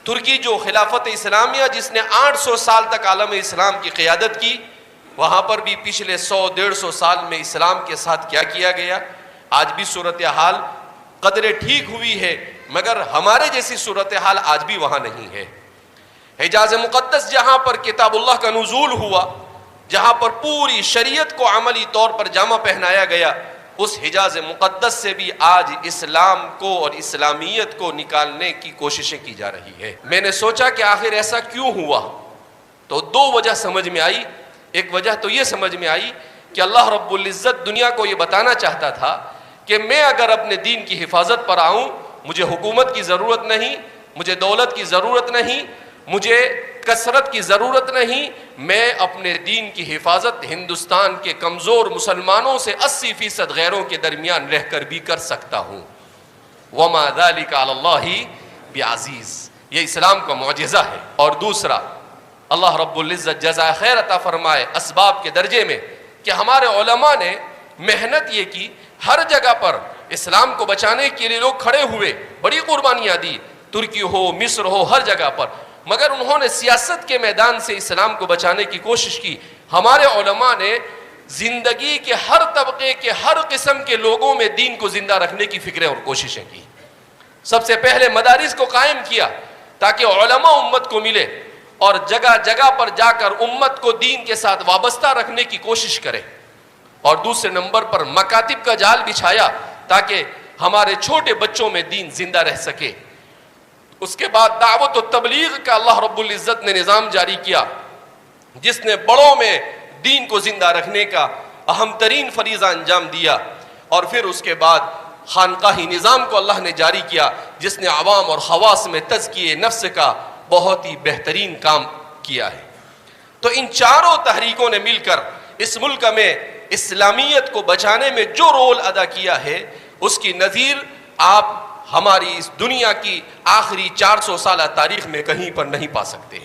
ترکی جو خلافت اسلامیہ جس نے 800 سال تک عالم اسلام کی قیادت کی، وہاں پر بھی پچھلے 100-150 سال میں اسلام کے ساتھ کیا کیا گیا. آج بھی صورتحال قدرے ٹھیک ہوئی ہے، مگر ہمارے جیسی صورتحال آج بھی وہاں نہیں ہے. حجاز مقدس جہاں پر کتاب اللہ کا نزول ہوا، جہاں پر پوری شریعت کو عملی طور پر جامہ پہنایا گیا، اس حجاز مقدس سے بھی آج اسلام کو اور اسلامیت کو نکالنے کی کوششیں کی جا رہی ہے. میں نے سوچا کہ آخر ایسا کیوں ہوا، تو دو وجہ سمجھ میں آئی. ایک وجہ تو یہ سمجھ میں آئی کہ اللہ رب العزت دنیا کو یہ بتانا چاہتا تھا کہ میں اگر اپنے دین کی حفاظت پر آؤں، مجھے حکومت کی ضرورت نہیں، مجھے دولت کی ضرورت نہیں، مجھے کثرت کی ضرورت نہیں، میں اپنے دین کی حفاظت ہندوستان کے کمزور مسلمانوں سے 80% غیروں کے درمیان رہ کر بھی کر سکتا ہوں. وَمَا ذَلِكَ عَلَى اللَّهِ بِعَزِيزٍ. یہ اسلام کا معجزہ ہے. اور دوسرا، اللہ رب العزت جزائے خیر عطا فرمائے اسباب کے درجے میں کہ ہمارے علماء نے محنت یہ کی، ہر جگہ پر اسلام کو بچانے کے لیے لوگ کھڑے ہوئے، بڑی قربانیاں دی، ترکی ہو، مصر ہو، ہر جگہ پر، مگر انہوں نے سیاست کے میدان سے اسلام کو بچانے کی کوشش کی. ہمارے علماء نے زندگی کے ہر طبقے کے ہر قسم کے لوگوں میں دین کو زندہ رکھنے کی فکریں اور کوششیں کی. سب سے پہلے مدارس کو قائم کیا تاکہ علماء امت کو ملے اور جگہ جگہ پر جا کر امت کو دین کے ساتھ وابستہ رکھنے کی کوشش کرے. اور دوسرے نمبر پر مکاتب کا جال بچھایا تاکہ ہمارے چھوٹے بچوں میں دین زندہ رہ سکے. اس کے بعد دعوت و تبلیغ کا اللہ رب العزت نے نظام جاری کیا، جس نے بڑوں میں دین کو زندہ رکھنے کا اہم ترین فریضہ انجام دیا. اور پھر اس کے بعد خانقاہی نظام کو اللہ نے جاری کیا، جس نے عوام اور خواص میں تزکیے نفس کا بہت ہی بہترین کام کیا ہے. تو ان چاروں تحریکوں نے مل کر اس ملک میں اسلامیت کو بچانے میں جو رول ادا کیا ہے، اس کی نظیر آپ ہماری اس دنیا کی آخری 400 سالہ تاریخ میں کہیں پر نہیں پا سکتے ہیں.